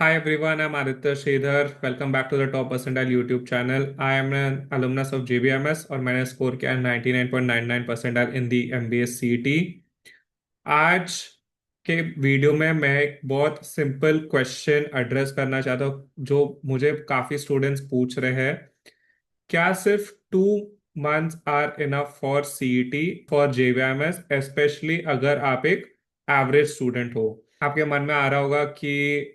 Hi everyone, I'm Aditya Sridhar. Welcome back to the Top Percentile YouTube channel. I am an alumnus of JBMS और मैंने score किया 99.99 percentile इन दी MBA CET। आज के video में मैं एक बहुत सिंपल क्वेश्चन एड्रेस करना चाहता हूँ जो मुझे काफ़ी स्टूडेंट्स पूछ रहे हैं। क्या सिर्फ 2 months are enough for CET for JBMS, specially अगर आप एक एवरेज स्टूडेंट हो? आपके मन में आ रहा होगा कि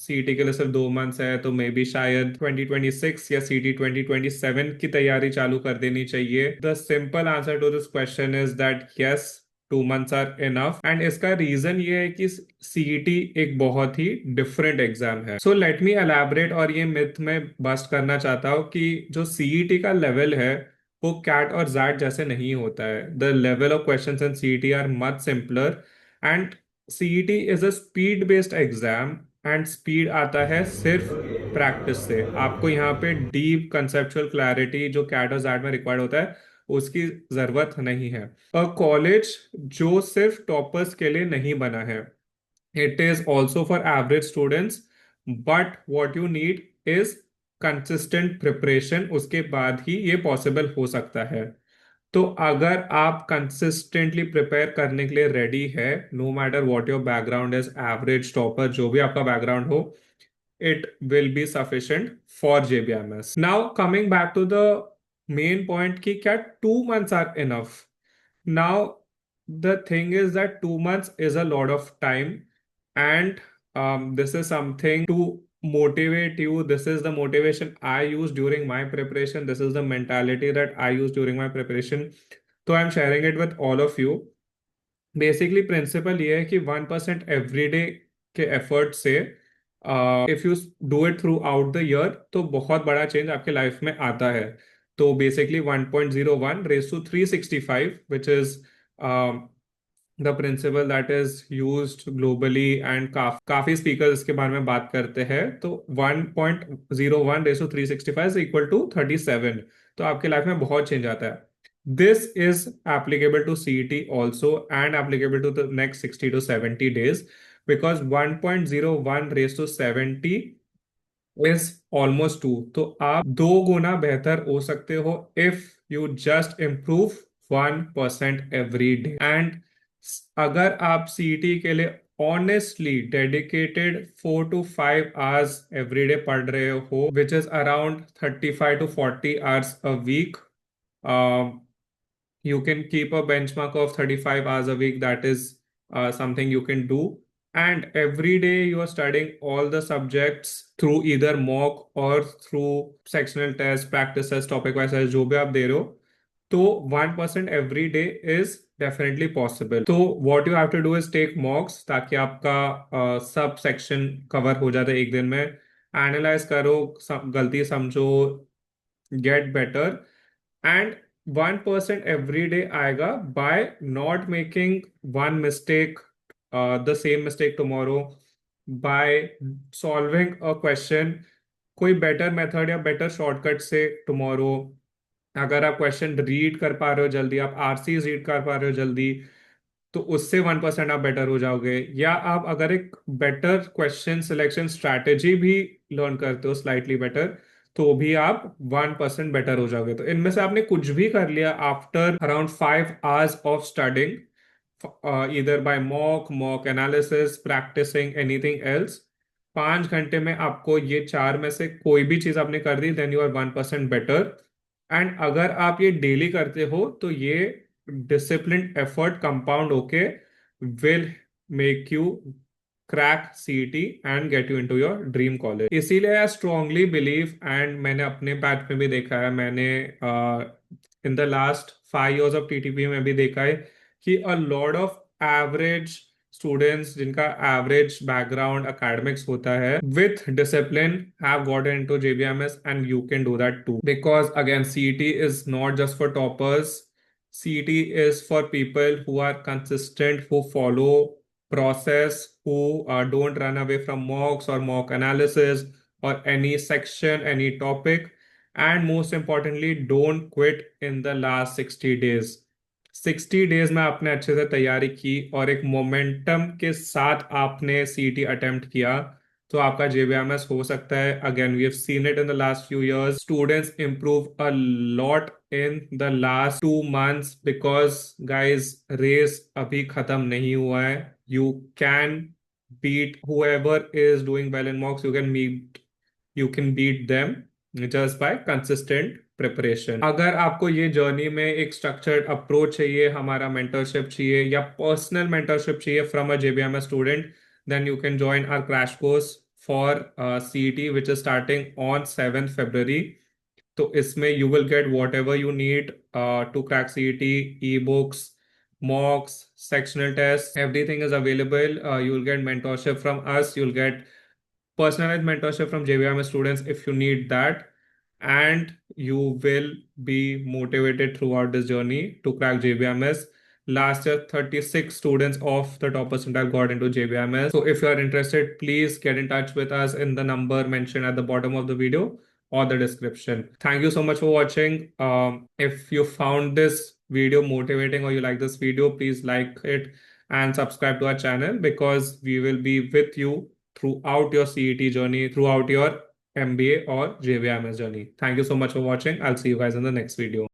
सीईटी के लिए सिर्फ 2 मंथ्स है, तो मे बी शायद 2026 या सीईटी 2027 की तैयारी चालू कर देनी चाहिए। The simple answer to this question is that yes, 2 months are enough. And इसका रीजन ये है कि सीईटी एक बहुत ही डिफरेंट एग्जाम है। सो लेट मी एलैबोरेट और ये मिथ में बस्ट करना चाहता हूँ कि जो सीईटी का लेवल है वो कैट और जैट जैसे नहीं होता है। The level of questions in CET are much simpler and CET is a speed based exam. And speed आता है सिर्फ प्रैक्टिस से। आपको यहाँ पे डीप कंसेप्चुअल क्लैरिटी जो कैट और जैट में रिक्वायर्ड होता है उसकी जरूरत नहीं है। कॉलेज जो सिर्फ टॉपर्स के लिए नहीं बना है, it is also for average students, but what you need is consistent preparation. उसके बाद ही ये पॉसिबल हो सकता है। तो अगर आप कंसिस्टेंटली प्रिपेयर करने के लिए रेडी है, no matter what your background is, average topper जो भी आपका बैकग्राउंड हो, it will be sufficient for JBMS. Now coming back to the main point कि क्या 2 months are enough? Now the thing is that 2 months is a lot of time, and this is something to motivate you. This is the motivation I use during my preparation. This is the mentality that I use during my preparation. So I'm sharing it with all of you. Basically principle ये है कि 1% everyday के effort से if you do it throughout the year तो बहुत बड़ा change आपके life में आता है। तो basically 1.01 raise to 365 which is the principle that is used globally and काफी स्पीकर्स इसके बारे में बात करते हैं। तो 1.01 raise to 365 is equal to 37। तो आपके लाइफ में बहुत चेंज आता है। This is applicable to CET also and applicable to the next 60 to 70 days, because 1.01 raised to 70 is almost 2। तो आप 2 गुना बेहतर हो सकते हो if you just improve 1% every day। and अगर आप CET के लिए honestly dedicated 4 to 5 hours every day पढ़ रहे हो, which is around 35 to 40 hours a week, you can keep a benchmark of 35 hours a week. That is something you can do. And every day you are studying all the subjects through either mock or through sectional tests, practice tests, topic wise tests, जो भी आप दे रहे हो, तो 1% every day is definitely possible। तो what you have to do is take mocks ताकि आपका sub section cover हो जाता है एक दिन में। एनालाइज करो, गलती समझो, get better. And 1% every day आएगा by not making one mistake, the same mistake tomorrow, by solving a question कोई बेटर मेथड या बेटर शॉर्टकट से टुमारो। अगर आप क्वेश्चन रीड कर पा रहे हो जल्दी, आप आरसी रीड कर पा रहे हो जल्दी, तो उससे 1% आप बेटर हो जाओगे। या आप अगर एक बेटर क्वेश्चन सिलेक्शन स्ट्रैटेजी भी लर्न करते हो स्लाइटली बेटर, तो भी आप 1% बेटर हो जाओगे। तो इनमें से आपने कुछ भी कर लिया after around 5 hours of studying, इधर by mock analysis, practising anything else, 5 घंटे में आपको ये चार में से कोई भी चीज आपने कर दी, then you are 1% better. And अगर आप ये डेली करते हो तो ये डिसिप्लिन एफर्ट कंपाउंड होके will make you crack CET and get you into your dream college. इसीलिए आई स्ट्रांगली बिलीव, एंड मैंने अपने बैच में भी देखा है, मैंने in the last 5 years of TTP में भी देखा है कि a lot of average students जिनका एवरेज बैकग्राउंड एकेडमिक्स होता है, with discipline have got into JBMS. And you can do that too, because again CET is not just for toppers. CET is for people who are consistent, who follow process, who don't run away from mocks or mock analysis or any section, any topic, and most importantly, don't quit in the last 60 days। 60 days में आपने अच्छे से तैयारी की और एक momentum के साथ आपने सीईटी अटेम्प्ट किया, तो आपका JBMS हो सकता है. Again, we have seen it in the last few years. Students improve a lot in the last 2 months because guys, race अभी खत्म नहीं हुआ है. You can beat whoever is doing well in mocks. You can beat them just by consistent preparation. अगर आपको ये journey में एक स्ट्रक्चर्ड अप्रोच चाहिए, हमारा मेंटरशिप चाहिए या पर्सनल मेंटरशिप चाहिए from a JBMS student, then you can join our crash course for CET which is starting on 7th February. तो इसमें you will get whatever you need to crack CET, ebooks, mocks, sectional tests, everything is available. You will get mentorship from us, you'll get personalized mentorship from JBMS students if you need that, and you will be motivated throughout this journey to crack JBMS. Last year, 36 students of the top percentile got into JBMS. So if you are interested, please get in touch with us in the number mentioned at the bottom of the video or the description. Thank you so much for watching. If you found this video motivating or you like this video, please like it and subscribe to our channel because we will be with you throughout your CET journey, throughout your MBA or JBMS journey. Thank you so much for watching. I'll see you guys in the next video.